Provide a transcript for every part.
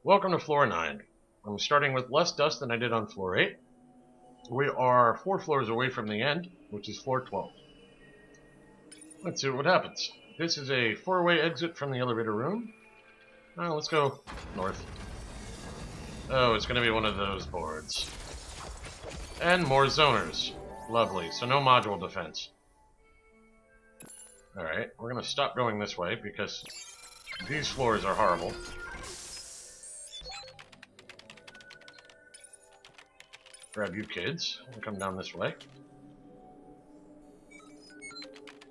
Welcome to floor 9. I'm starting with less dust than I did on floor 8. We are 4 floors away from the end, which is floor 12. Let's see what happens. This is a 4-way exit from the elevator room. Let's go north. Oh, it's going to be one of those boards. And more zoners. Lovely. So no module defense. Alright, we're going to stop going this way because these floors are horrible. Grab you kids and come down this way.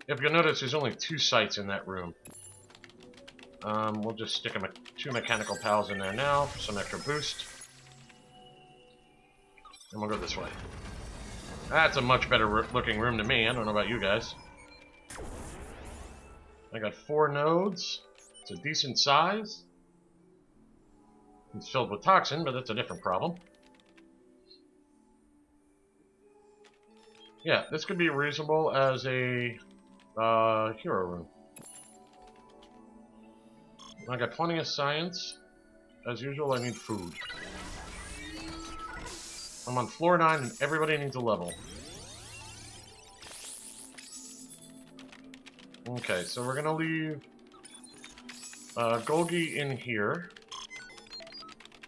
If you'll notice, there's only 2 sights in that room. We'll just stick 2 mechanical pals in there now for some extra boost. And we'll go this way. That's a much better looking room to me. I don't know about you guys. I got 4 nodes. It's a decent size. It's filled with toxin, but that's a different problem. Yeah, this could be reasonable as a hero room. I got plenty of science. As usual, I need food. I'm on floor 9 and everybody needs a level. Okay, so we're gonna leave Golgi in here.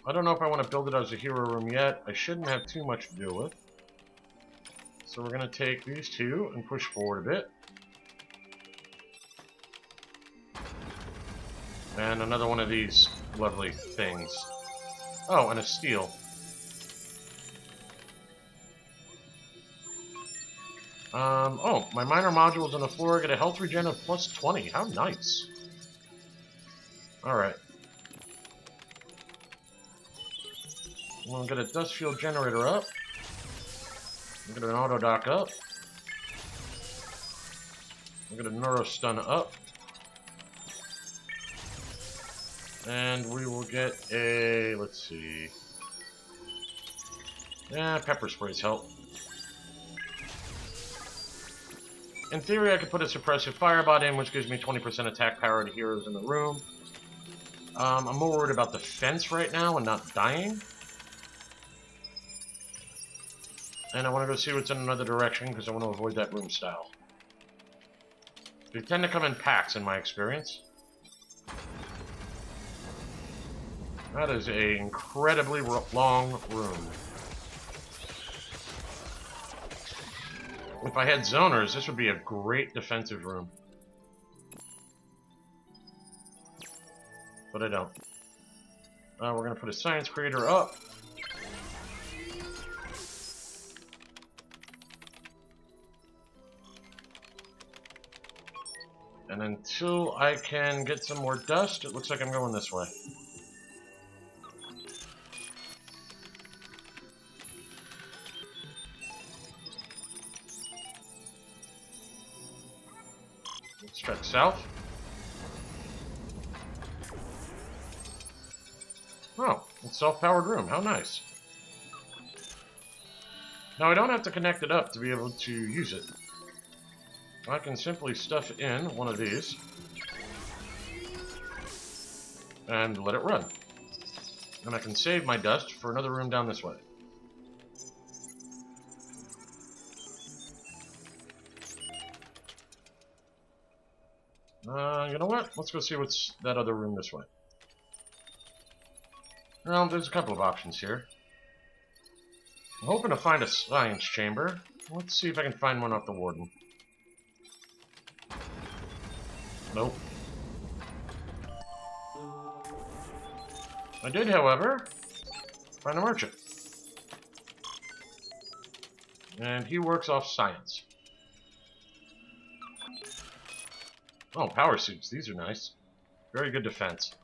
I don't know if I want to build it as a hero room yet. I shouldn't have too much to deal with. So we're going to take these 2 and push forward a bit. And another one of these lovely things. Oh, and a steel. Oh, my minor modules on the floor get a health regen of plus 20. How nice. Alright. I'm going to get a dust field generator up. I'm going to get an auto dock up. I'm going to neuro stun up. And we will get a, let's see. Yeah, pepper sprays help. In theory, I could put a suppressive firebot in, which gives me 20% attack power to heroes in the room. I'm more worried about defense right now and not dying. And I want to go see what's in another direction because I want to avoid that room style. They tend to come in packs in my experience. That is an incredibly long room. If I had zoners, this would be a great defensive room. But I don't. We're going to put a science creator up. And until I can get some more dust, it looks like I'm going this way. Let's check south. Oh, it's a self-powered room. How nice. Now, I don't have to connect it up to be able to use it. I can simply stuff in one of these and let it run. And I can save my dust for another room down this way. You know what? Let's go see what's that other room this way. Well, there's a couple of options here. I'm hoping to find a science chamber. Let's see if I can find one off the warden. Nope. I did, however, find a merchant. And he works off science. Oh, power suits. These are nice. Very good defense.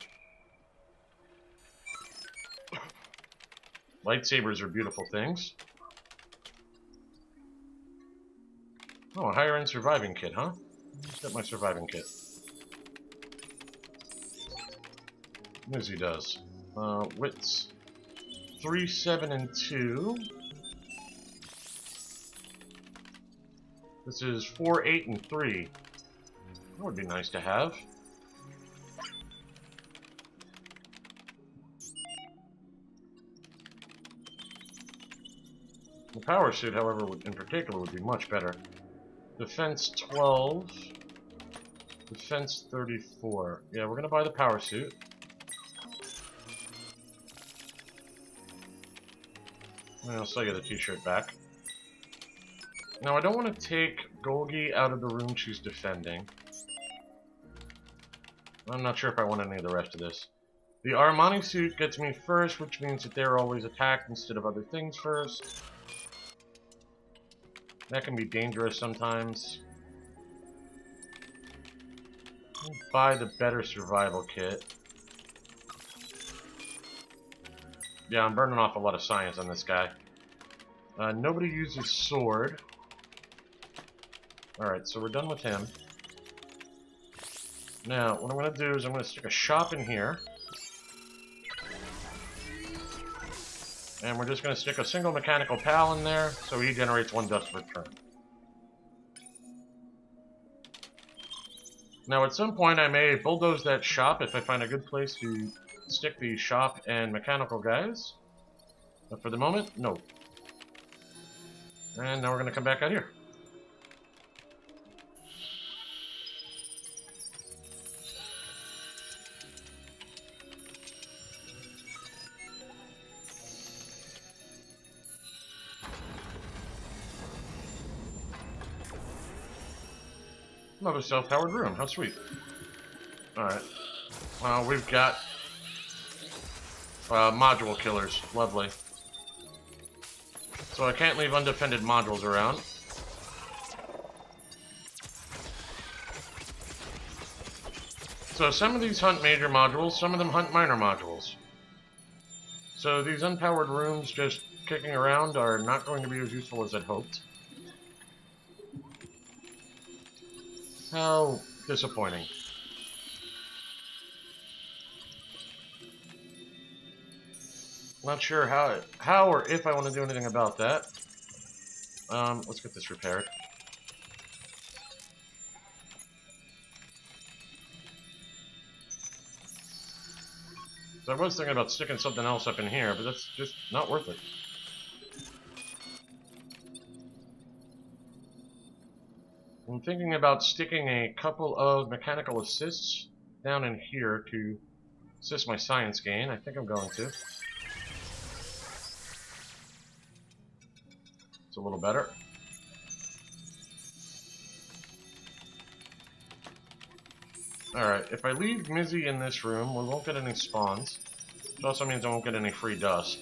Lightsabers are beautiful things. Oh, a higher-end surviving kit, huh? Let's get my surviving kit. As he does. Wits 3, 7, and 2. This is 4, 8, and 3. That would be nice to have. The power suit, however, in particular would be much better. Defense 12. Defense 34. Yeah, we're gonna buy the power suit. And I'll sell you the t-shirt back. Now, I don't want to take Golgi out of the room she's defending. I'm not sure if I want any of the rest of this. The Armani suit gets me first, which means that they're always attacked instead of other things first. That can be dangerous sometimes. Buy the better survival kit. Yeah, I'm burning off a lot of science on this guy. Nobody uses sword. Alright, so we're done with him. Now, what I'm going to do is I'm going to stick a shop in here. And we're just going to stick a single mechanical pal in there, so he generates 1 dust per turn. Now, at some point, I may bulldoze that shop if I find a good place to stick the shop and mechanical guys. But for the moment, no. And now we're going to come back out here. Another self-powered room. How sweet. Alright. Well, we've got module killers. Lovely. So I can't leave undefended modules around. So some of these hunt major modules, some of them hunt minor modules. So these unpowered rooms just kicking around are not going to be as useful as I'd hoped. How disappointing. Not sure how or if I want to do anything about that. Let's get this repaired. So I was thinking about sticking something else up in here, but that's just not worth it. I'm thinking about sticking a couple of mechanical assists down in here to assist my science gain. I think I'm going to. It's a little better. Alright, if I leave Mizzy in this room, we won't get any spawns. Which also means I won't get any free dust.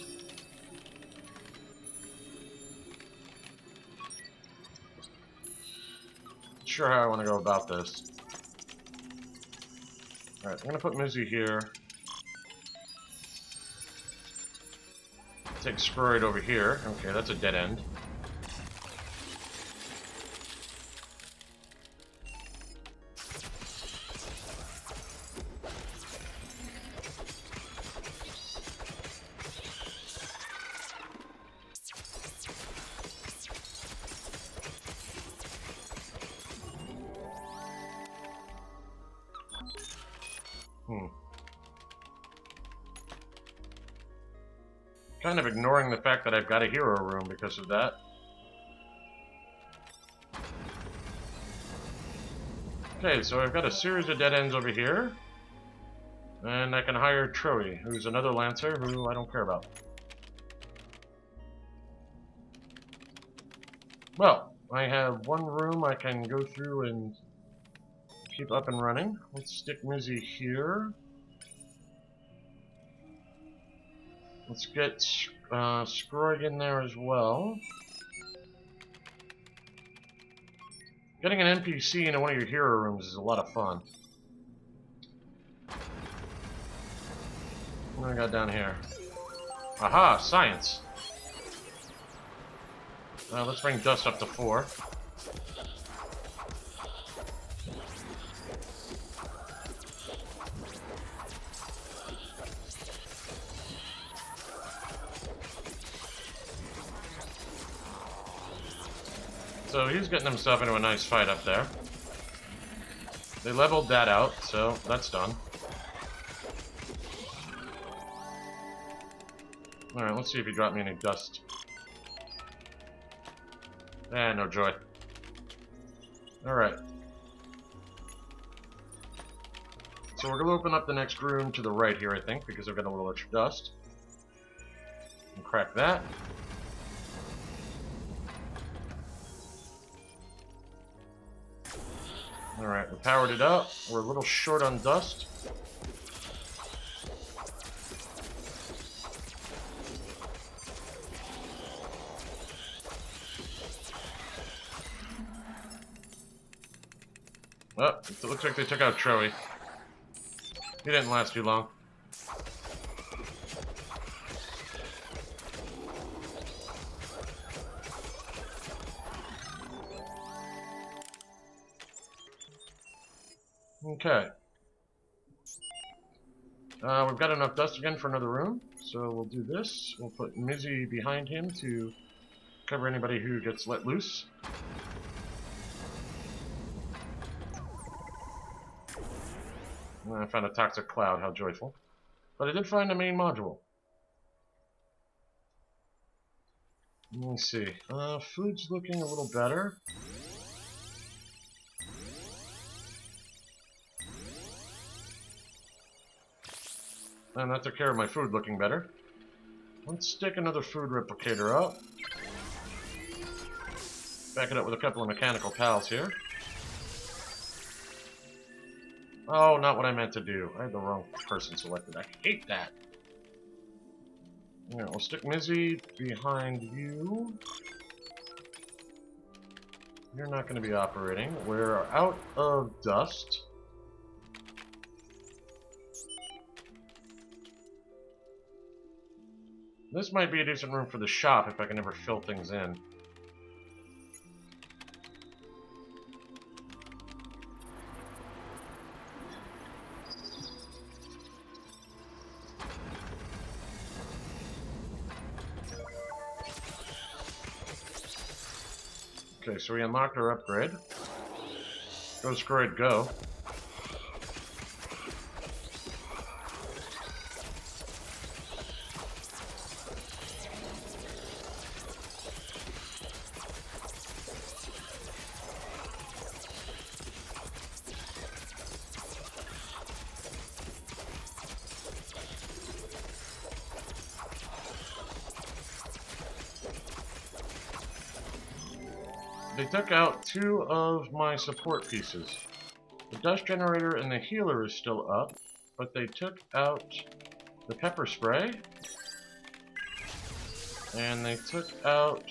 Sure how I want to go about this. Alright, I'm going to put Mizzy here. Take Scroid over here. Okay, that's a dead end. Kind of ignoring the fact that I've got a hero room because of that. Okay, so I've got a series of dead ends over here. And I can hire Troy, who's another Lancer who I don't care about. Well, I have one room I can go through and keep up and running. Let's stick Mizzy here. Let's get Scroig in there as well. Getting an NPC into one of your hero rooms is a lot of fun. What do I got down here? Aha, science. Let's bring dust up to 4. So he's getting himself into a nice fight up there. They leveled that out, so that's done. Alright, let's see if he dropped me any dust. No joy. Alright. So we're going to open up the next room to the right here, I think, because I've got a little extra dust. And crack that. Alright, we powered it up. We're a little short on dust. Oh, it looks like they took out Troey. He didn't last too long. Okay. We've got enough dust again for another room, so we'll do this. We'll put Mizzy behind him to cover anybody who gets let loose. I found a toxic cloud, how joyful. But I did find a main module. Let me see. Food's looking a little better. And that took care of my food looking better. Let's stick another food replicator up. Back it up with a couple of mechanical pals here. Oh, not what I meant to do. I had the wrong person selected. I hate that. Alright, we'll stick Mizzy behind you. You're not going to be operating. We're out of dust. This might be a decent room for the shop if I can ever fill things in. Okay, so we unlocked our upgrade. Go Scroid, go. They took out 2 of my support pieces. The dust generator and the healer is still up, but they took out the pepper spray. And they took out...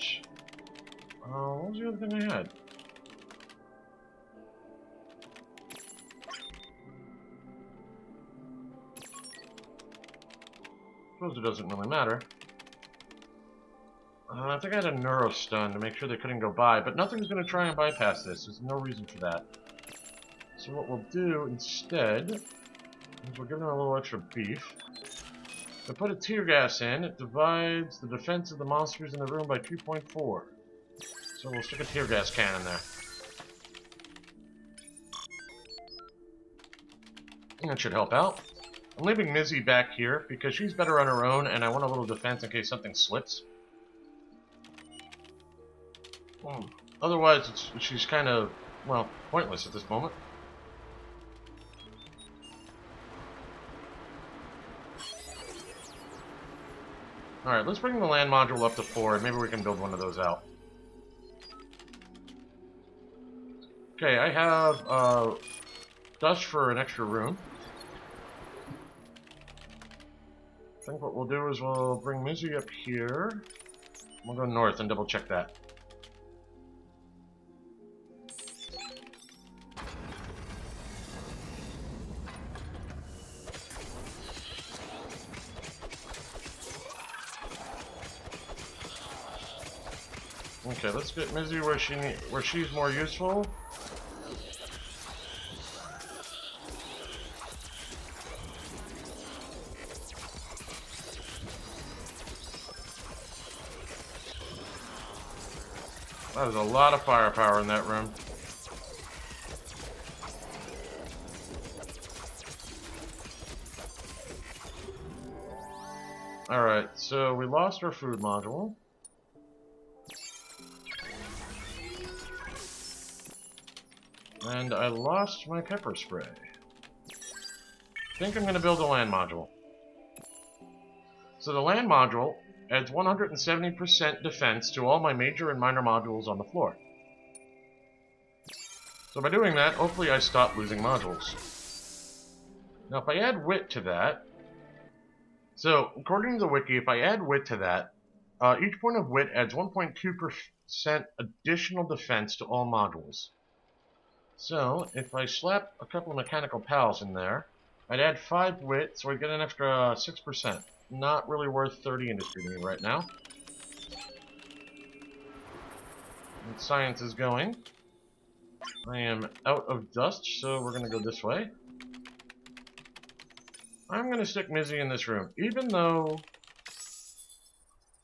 what was the other thing I had? Suppose it doesn't really matter. I think I had a neurostun to make sure they couldn't go by, but nothing's going to try and bypass this. There's no reason for that. So what we'll do instead is we'll give them a little extra beef. We'll put a tear gas in. It divides the defense of the monsters in the room by 2.4. So we'll stick a tear gas cannon there. And that should help out. I'm leaving Mizzy back here because she's better on her own, and I want a little defense in case something slips. Otherwise, she's kind of, well, pointless at this moment. Alright, let's bring the land module up to 4, and maybe we can build one of those out. Okay, I have dust for an extra room. I think what we'll do is we'll bring Mizzy up here. We'll go north and double check that. Okay, let's get Mizzy where she's more useful. That was a lot of firepower in that room. Alright, so we lost our food module. And I lost my pepper spray. I think I'm going to build a land module. So the land module adds 170% defense to all my major and minor modules on the floor. So by doing that, hopefully I stop losing modules. Now if I add wit to that, so according to the wiki, if I add wit to that, each point of wit adds 1.2% additional defense to all modules. So if I slap a couple of mechanical pals in there, I'd add 5 wit, so I'd get an extra 6%. Not really worth 30 industry to me right now. And science is going. I am out of dust, so we're going to go this way. I'm going to stick Mizzy in this room, even though,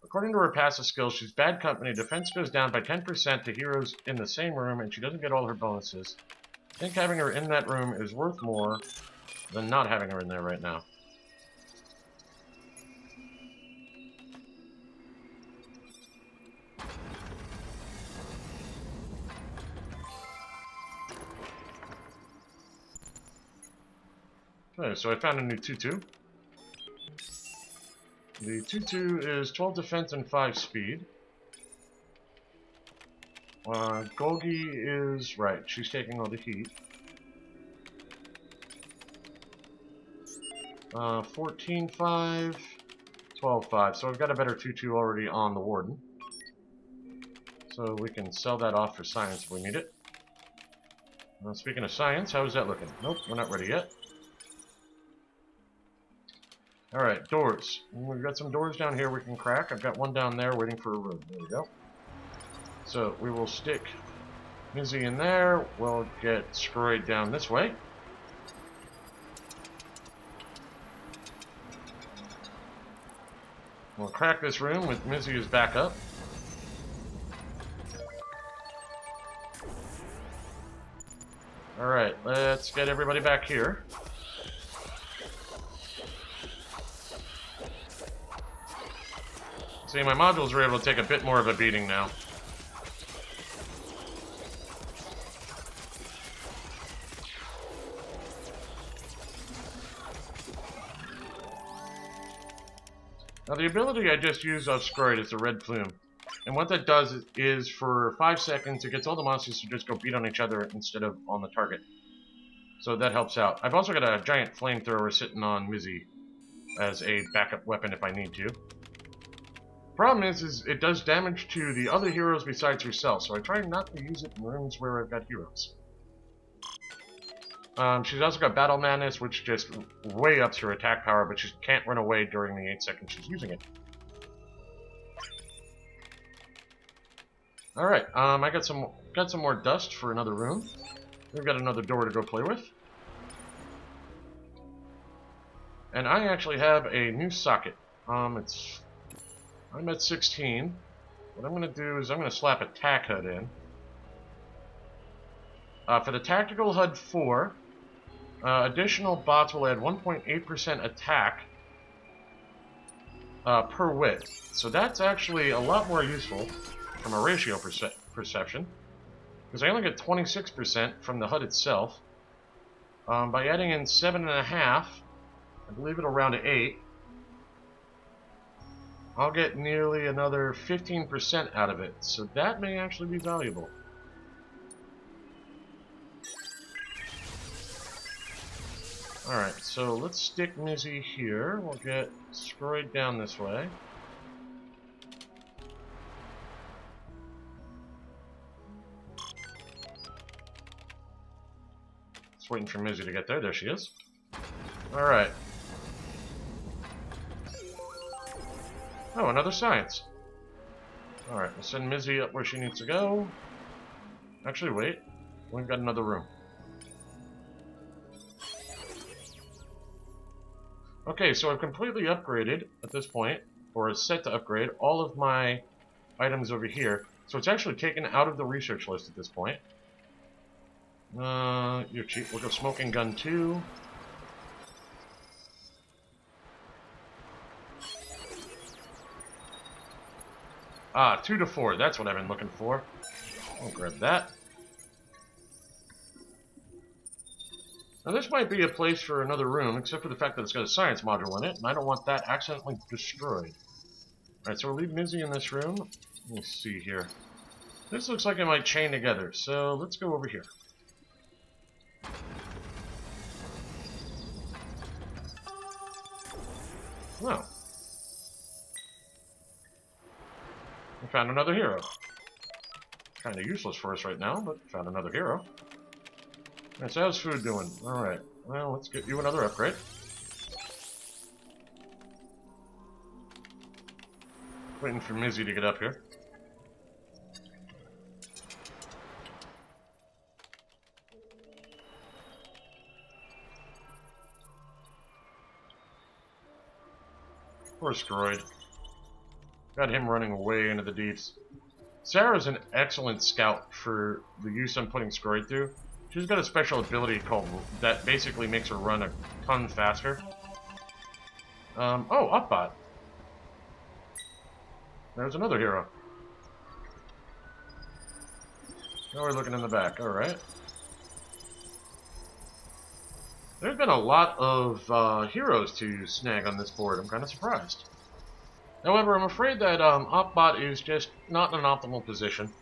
according to her passive skills, she's bad company. Defense goes down by 10% to heroes in the same room, and she doesn't get all her bonuses. I think having her in that room is worth more than not having her in there right now. Okay, so I found a new tutu. The tutu is 12 defense and 5 speed. Golgi is right. She's taking all the heat. 14-5, 12-5. So I've got a better tutu already on the Warden. So we can sell that off for science if we need it. Speaking of science, how is that looking? Nope, we're not ready yet. Alright, doors. We've got some doors down here we can crack. I've got one down there waiting for a room. There we go. So we will stick Mizzy in there. We'll get Scroid down this way. We'll crack this room with Mizzy as backup. Alright, let's get everybody back here. See, my modules are able to take a bit more of a beating now. Now the ability I just used of Scroid is the red plume. And what that does is for 5 seconds it gets all the monsters to just go beat on each other instead of on the target. So that helps out. I've also got a giant flamethrower sitting on Mizzy as a backup weapon if I need to. Problem is it does damage to the other heroes besides herself, so I try not to use it in rooms where I've got heroes. She's also got Battle Madness, which just way ups her attack power, but she can't run away during the 8 seconds she's using it. Alright, I got some more dust for another room. We've got another door to go play with. And I actually have a new socket. I'm at 16. What I'm going to do is I'm going to slap a TAC HUD in. For the Tactical HUD 4, additional bots will add 1.8% attack per wit. So that's actually a lot more useful from a ratio perception, because I only get 26% from the HUD itself. By adding in 7.5, I believe it'll round to 8. I'll get nearly another 15% out of it, so that may actually be valuable. Alright, so let's stick Mizzy here. We'll get Scroid down this way. Just waiting for Mizzy to get there. There she is. Alright. Oh, another science. Alright, we'll send Mizzy up where she needs to go. Actually, wait. We've got another room. Okay, so I've completely upgraded, at this point, or is set to upgrade, all of my items over here. So it's actually taken out of the research list at this point. You're cheap. We'll go Smoking Gun 2. Ah, 2 to 4. That's what I've been looking for. I'll grab that. Now this might be a place for another room, except for the fact that it's got a science module in it, and I don't want that accidentally destroyed. Alright, so we'll leave Mizzy in this room. Let me see here. This looks like it might chain together, so let's go over here. Oh. We found another hero. Kind of useless for us right now, but found another hero. Alright, so how's food doing? Alright, well, let's get you another upgrade. Waiting for Mizzy to get up here. Poor Scroid. Got him running way into the deeps. Sarah's an excellent scout for the use I'm putting Scroid through. She's got a special ability called that basically makes her run a ton faster. Oh, Upbot. There's another hero. Now we're looking in the back. Alright. There's been a lot of heroes to snag on this board. I'm kind of surprised. However, I'm afraid that Upbot is just not in an optimal position.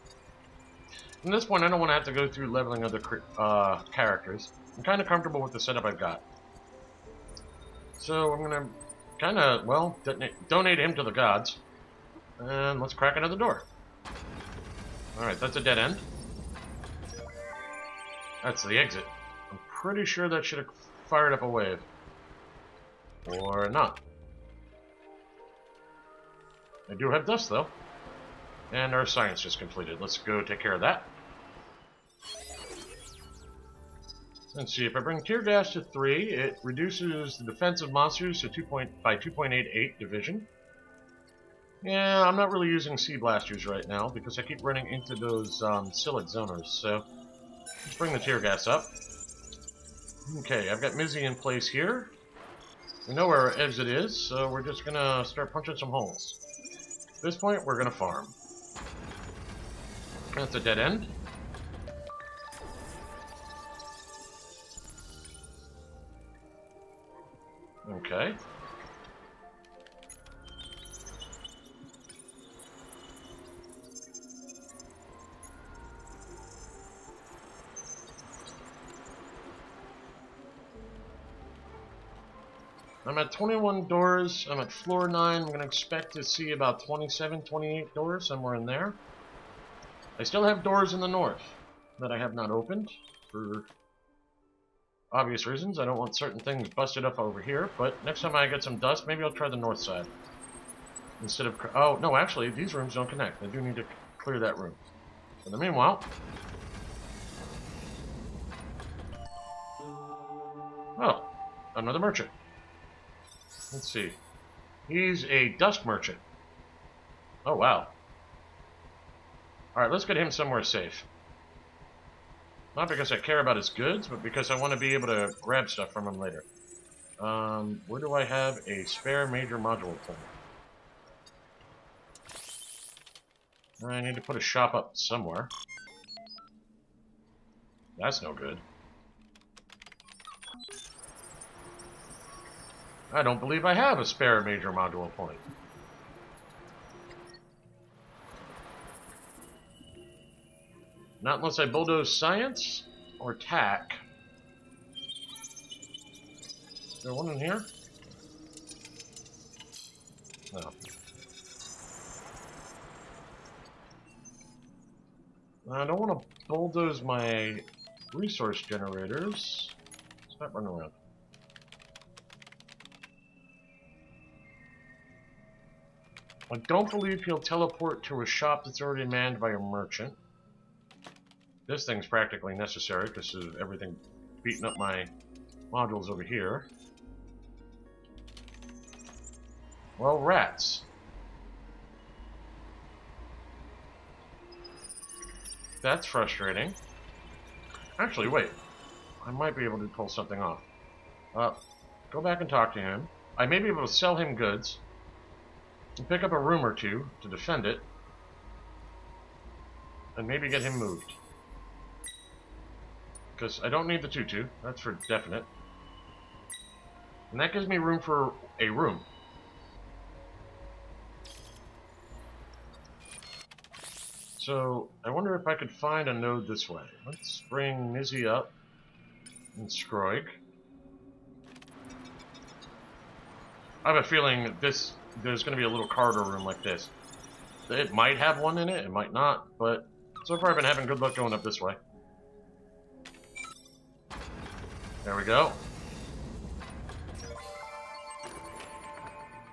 From this point, I don't want to have to go through leveling other characters. I'm kind of comfortable with the setup I've got. So I'm going to kind of, well, donate him to the gods. And let's crack another door. Alright, that's a dead end. That's the exit. I'm pretty sure that should have fired up a wave. Or not. I do have dust, though. And our science just completed. Let's go take care of that. Let's see, if I bring tear gas to 3, it reduces the defense of monsters to by 2.88 division. Yeah, I'm not really using Sea Blasters right now because I keep running into those Silic Zoners, so let's bring the tear gas up. Okay, I've got Mizzy in place here. We know where our exit is, so we're just gonna start punching some holes. At this point, we're gonna farm. That's a dead end. Okay. I'm at 21 doors. I'm at floor 9. I'm going to expect to see about 27, 28 doors, somewhere in there. I still have doors in the north that I have not opened for obvious reasons. I don't want certain things busted up over here, but next time I get some dust, maybe I'll try the north side. Instead of... Oh, no, actually, these rooms don't connect. I do need to clear that room. In the meanwhile... Oh, another merchant. Let's see. He's a dust merchant. Oh, wow. Alright, let's get him somewhere safe. Not because I care about his goods, but because I want to be able to grab stuff from him later. Where do I have a spare major module point? I need to put a shop up somewhere. That's no good. I don't believe I have a spare major module point. Not unless I bulldoze science or tack. Is there one in here? No. I don't want to bulldoze my resource generators. Stop running around. I don't believe he'll teleport to a shop that's already manned by a merchant. This thing's practically necessary because of everything beating up my modules over here. Well, rats. That's frustrating. Actually, wait. I might be able to pull something off. Go back and talk to him. I may be able to sell him goods. And pick up a room or two to defend it. And maybe get him moved. because I don't need the tutu. That's for definite. And that gives me room for a room. So, I wonder if I could find a node this way. Let's bring Nizzy up and Scroig. I have a feeling that there's going to be a little corridor room like this. It might have one in it, it might not, but so far I've been having good luck going up this way. There we go.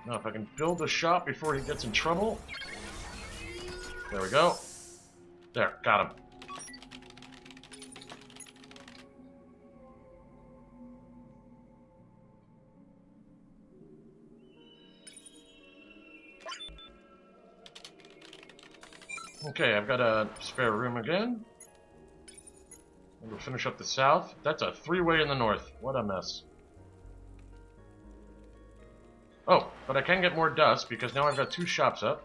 Now if I can build the shop before he gets in trouble. There we go. There, got him. Okay, I've got a spare room again. We'll finish up the south. That's a three-way in the north. What a mess. Oh, but I can get more dust because now I've got two shops up.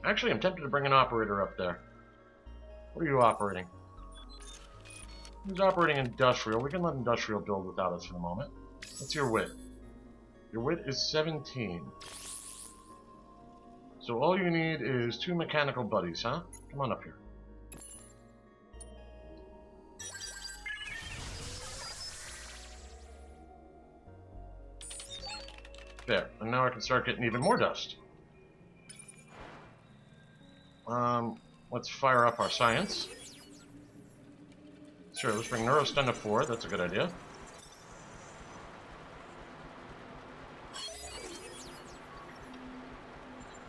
Actually, I'm tempted to bring an operator up there. What are you operating? Who's operating industrial? We can let industrial build without us for the moment. What's your wit? Your wit is 17. So all you need is 2 mechanical buddies, huh? Come on up here. There, and now I can start getting even more dust. Let's fire up our science. Sure, let's bring Neurostun to 4, that's a good idea.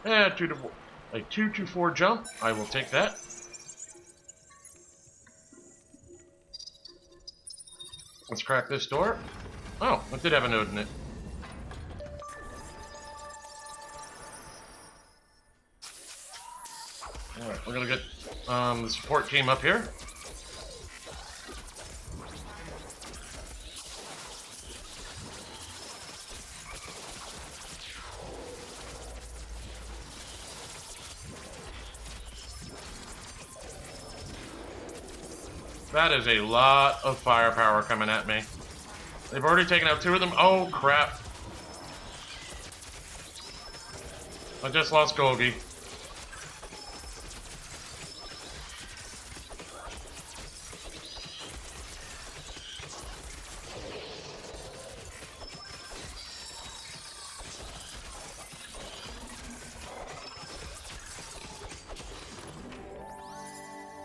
Yeah, 2 to 4. A 2 to 4 jump, I will take that. Let's crack this door. Oh, it did have a node in it. Alright, we're gonna get the support team up here. That is a lot of firepower coming at me. They've already taken out 2 of them. Oh, crap. I just lost Golgi.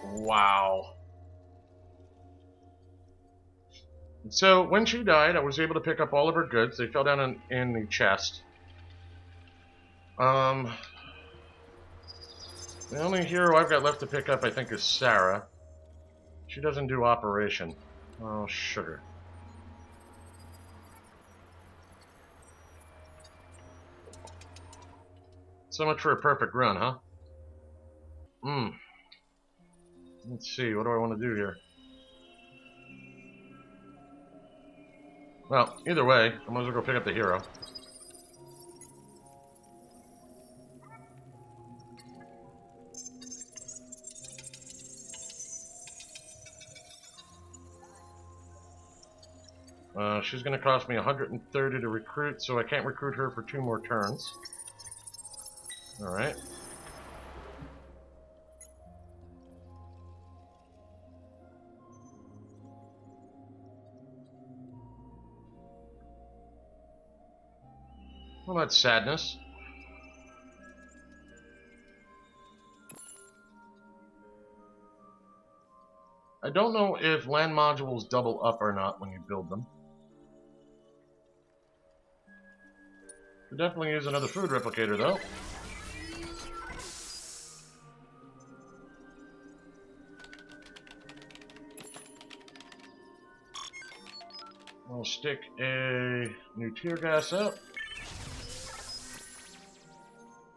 Wow. So, when she died, I was able to pick up all of her goods. They fell down in the chest. The only hero I've got left to pick up, I think, is Sarah. She doesn't do operation. Oh, sugar. So much for a perfect run, huh? Let's see, what do I want to do here? Well, either way, I might as well go pick up the hero. She's going to cost me 130 to recruit, so I can't recruit her for 2 more turns. Alright. Well, that's sadness. I don't know if land modules double up or not when you build them. Could definitely use another food replicator, though. I'll stick a new tear gas up.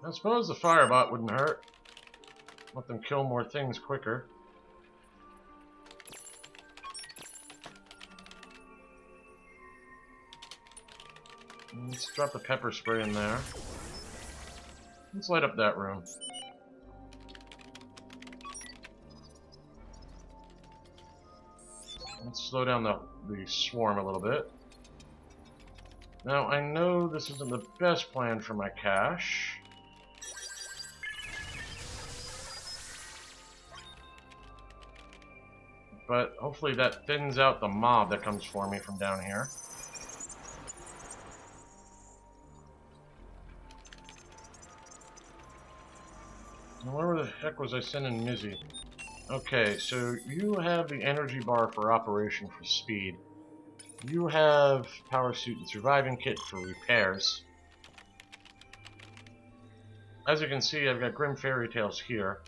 I suppose the firebot wouldn't hurt. Let them kill more things quicker. Let's drop the pepper spray in there. Let's light up that room. Let's slow down the swarm a little bit. Now, I know this isn't the best plan for my cache. But hopefully that thins out the mob that comes for me from down here. Where the heck was I sending Mizzy? Okay, so you have the energy bar for operation for speed. You have power suit and surviving kit for repairs. As you can see, I've got Grim Fairy Tales here.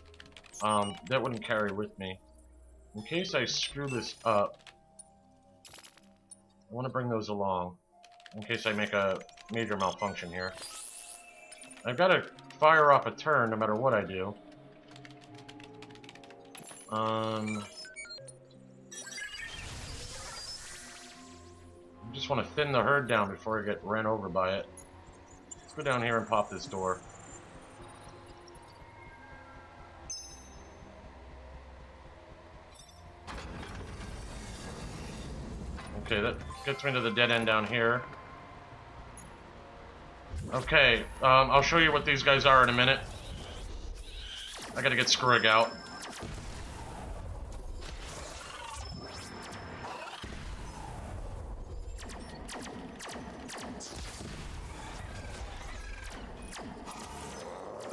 That wouldn't carry with me. In case I screw this up, I want to bring those along. In case I make a major malfunction here. I've got to fire off a turn no matter what I do. I just want to thin the herd down before I get ran over by it. Let's go down here and pop this door. Okay, that gets me to the dead end down here. Okay, I'll show you what these guys are in a minute. I gotta get Skurrig out.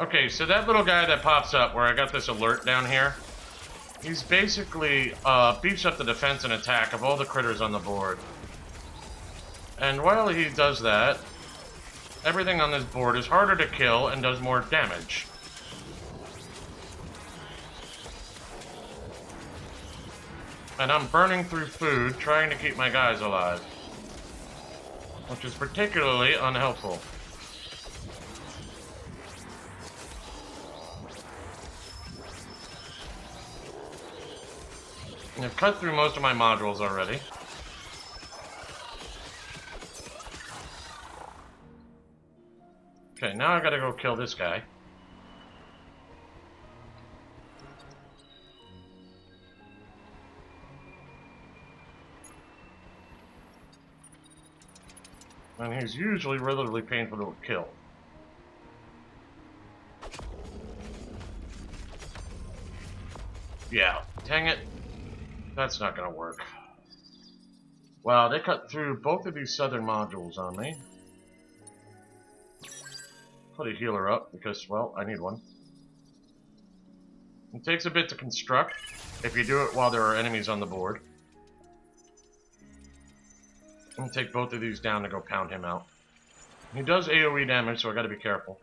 Okay, so that little guy that pops up where I got this alert down here, he's basically beefs up the defense and attack of all the critters on the board. And while he does that, everything on this board is harder to kill and does more damage. And I'm burning through food trying to keep my guys alive, which is particularly unhelpful. I've cut through most of my modules already. Okay, now I gotta go kill this guy. And he's usually relatively painful to kill. Yeah, dang it. That's not gonna work. Wow, they cut through both of these southern modules on me. Put a healer up because, well, I need one. It takes a bit to construct if you do it while there are enemies on the board. I'm gonna take both of these down to go pound him out. He does AoE damage, so I gotta be careful.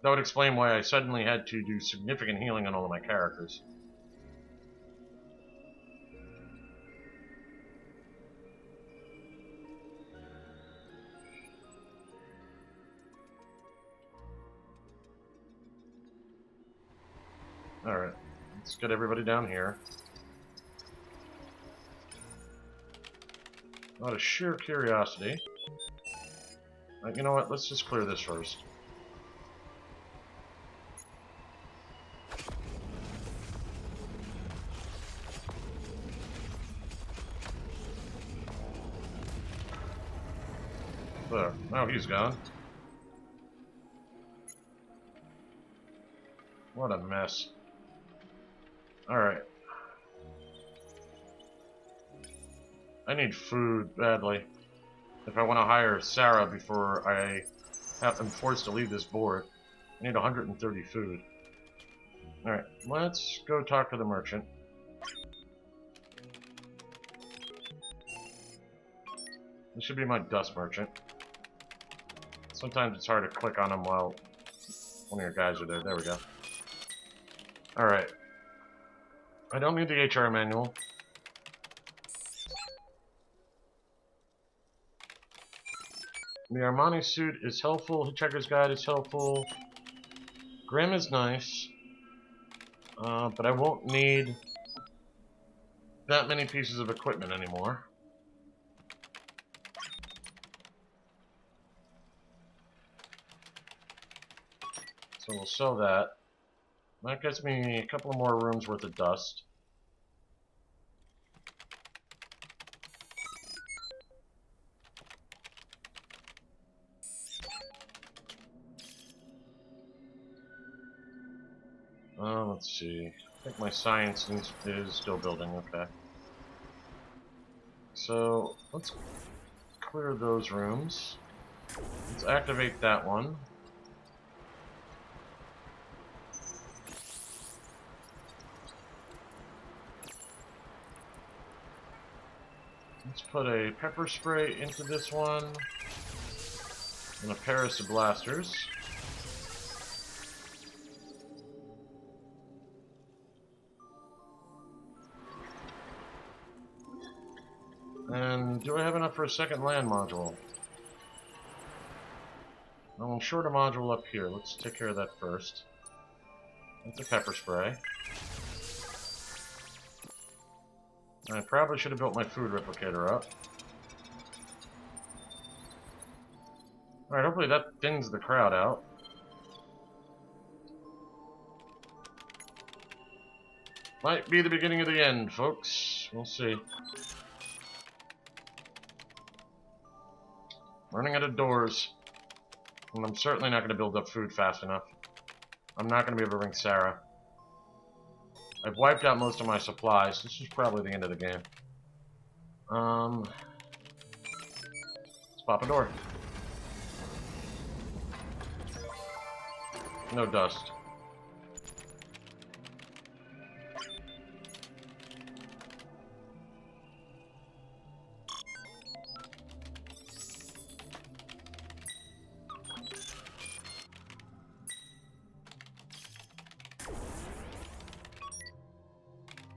That would explain why I suddenly had to do significant healing on all of my characters. Alright, let's get everybody down here. Out of sheer curiosity. You know what, let's just clear this first. There, now he's gone. What a mess. Alright. I need food badly. If I want to hire Sarah before I am forced to leave this board, I need 130 food. Alright, let's go talk to the merchant. This should be my dust merchant. Sometimes it's hard to click on them while one of your guys are there. There we go. Alright. I don't need the HR manual. The Armani suit is helpful. Hitchhiker's Guide is helpful. Grim is nice. But I won't need that many pieces of equipment anymore. So we'll sell that. That gets me a couple of more rooms worth of dust. Let's see. I think my science is still building, okay. So, let's clear those rooms. Let's activate that one. Let's put a pepper spray into this one. And a Paris of blasters. And do I have enough for a second land module? I'm short a module up here. Let's take care of that first. That's a pepper spray. I probably should have built my food replicator up. Alright, hopefully that thins the crowd out. Might be the beginning of the end, folks. We'll see. Running out of doors. And I'm certainly not going to build up food fast enough. I'm not going to be able to bring Sarah. I've wiped out most of my supplies. This is probably the end of the game. Let's pop a door. No dust.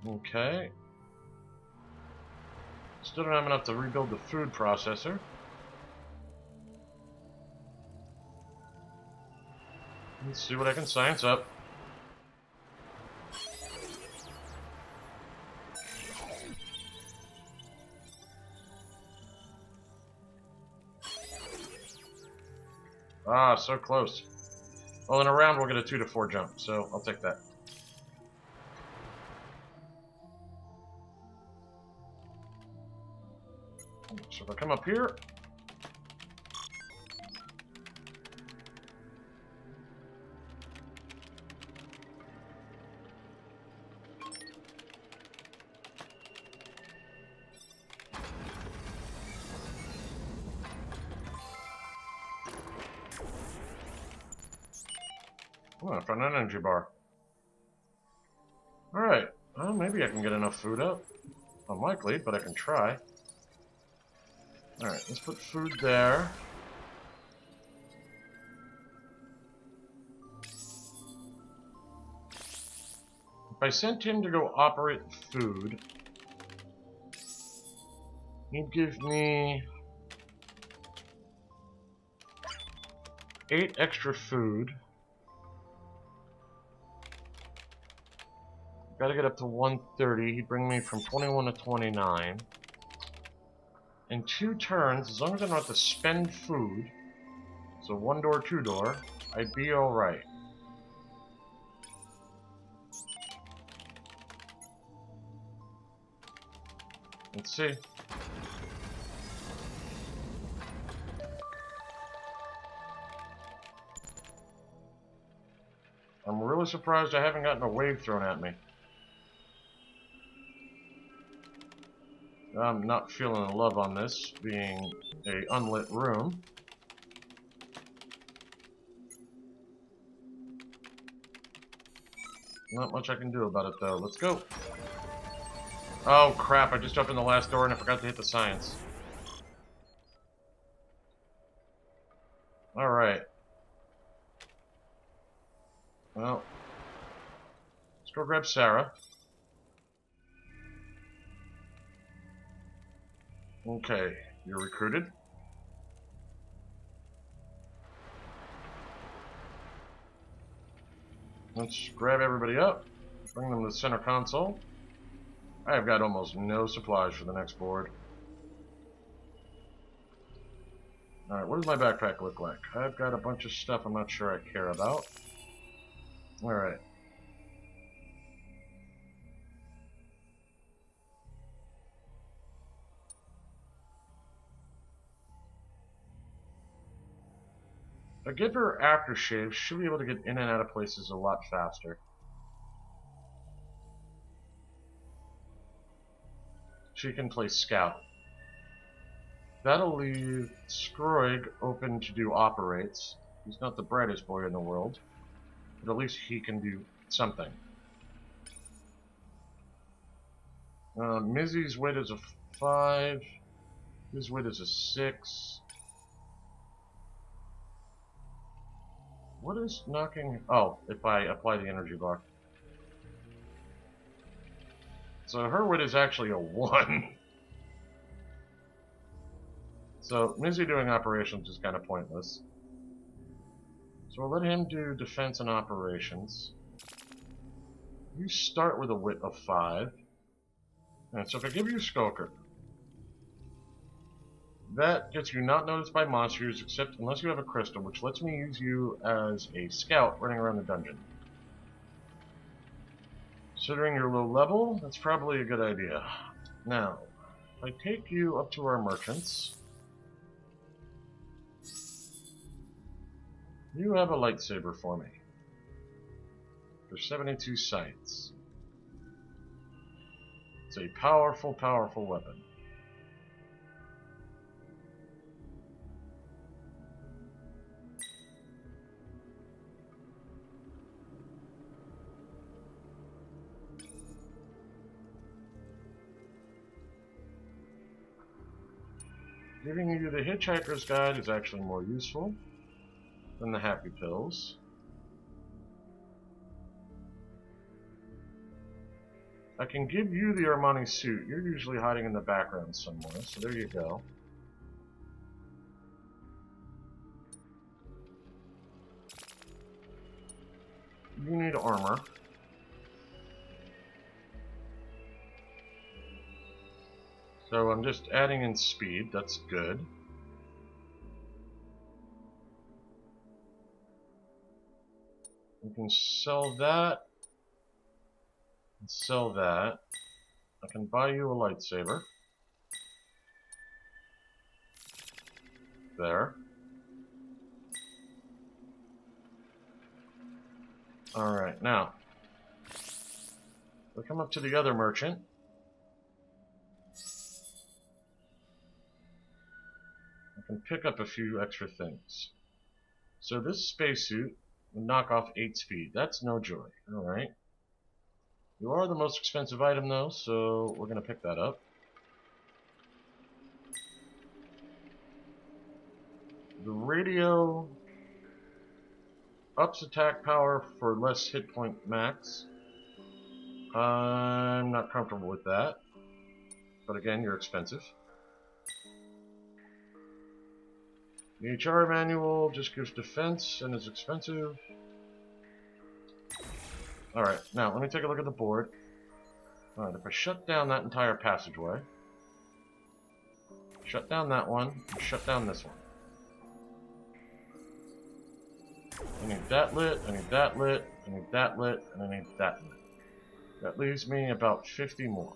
Okay. Still don't have enough to rebuild the food processor. Let's see what I can science up. Ah, so close. Well, in a round we'll get a 2 to 4 jump, so I'll take that. So if I come up here... Oh, I found an energy bar. Alright, well, maybe I can get enough food up. Unlikely, but I can try. Alright, let's put food there. If I sent him to go operate the food, he'd give me 8 extra food. Gotta get up to 130. He'd bring me from 21 to 29. In 2 turns, as long as I don't have to spend food, so 1 door, 2 door, I'd be alright. Let's see. I'm really surprised I haven't gotten a wave thrown at me. I'm not feeling the love on this, being a unlit room. Not much I can do about it, though. Let's go. Oh, crap. I just opened the last door and I forgot to hit the science. Alright. Well. Let's go grab Sarah. Okay, you're recruited. Let's grab everybody up, bring them to the center console. I've got almost no supplies for the next board. Alright, what does my backpack look like? I've got a bunch of stuff I'm not sure I care about. Alright. I give her aftershave, she'll be able to get in and out of places a lot faster. She can play scout. That'll leave Scroig open to do operates. He's not the brightest boy in the world, but at least he can do something. Mizzy's weight is a 5. His weight is a 6. What is knocking? Oh, if I apply the energy bar. So her weight is actually a 1. So Mizzy doing operations is kind of pointless. So we'll let him do defense and operations. You start with a wit of 5. And so if I give you Skulker, that gets you not noticed by monsters except unless you have a crystal, which lets me use you as a scout running around the dungeon. Considering your low level, that's probably a good idea. Now, if I take you up to our merchants, you have a lightsaber for me. There's 72 sights. It's a powerful, powerful weapon. Giving you the Hitchhiker's Guide is actually more useful than the Happy Pills. I can give you the Armani suit. You're usually hiding in the background somewhere, so there you go. You need armor. So I'm just adding in speed, that's good. We can sell that. And sell that. I can buy you a lightsaber. There. Alright, now. We'll come up to the other merchant. I can pick up a few extra things. So this spacesuit will knock off 8 speed. That's no joy. Alright. You are the most expensive item though, so we're going to pick that up. The radio ups attack power for less hit point max. I'm not comfortable with that. But again, you're expensive. The HR manual just gives defense and is expensive. Alright, now let me take a look at the board. Alright, if I shut down that entire passageway, shut down that one, and shut down this one. I need that lit, I need that lit, I need that lit, and I need that lit. That leaves me about 50 more.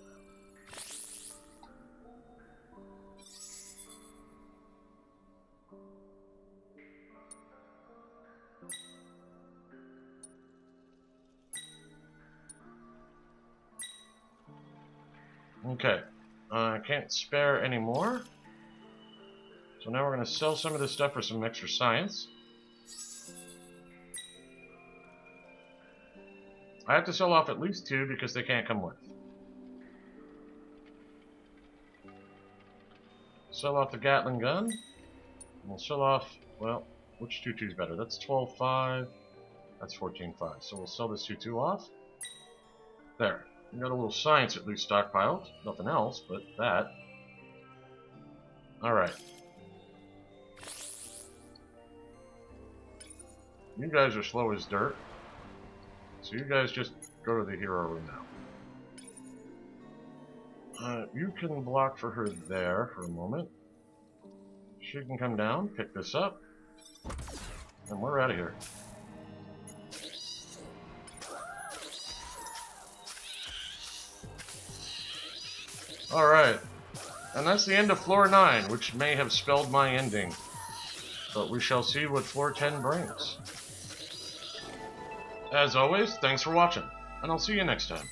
Okay, I can't spare any more. So now we're going to sell some of this stuff for some extra science. I have to sell off at least 2 because they can't come with. Sell off the Gatling gun. We'll sell off, well, which 2-2 is better? That's 12.5. That's 14.5. So we'll sell this 2-2 off. There. We got a little science at least stockpiled. Nothing else, but that. Alright. You guys are slow as dirt. So you guys just go to the hero room now. You can block for her there for a moment. She can come down, pick this up, and we're out of here. Alright. And that's the end of floor 9, which may have spelled my ending. But we shall see what floor 10 brings. As always, thanks for watching, and I'll see you next time.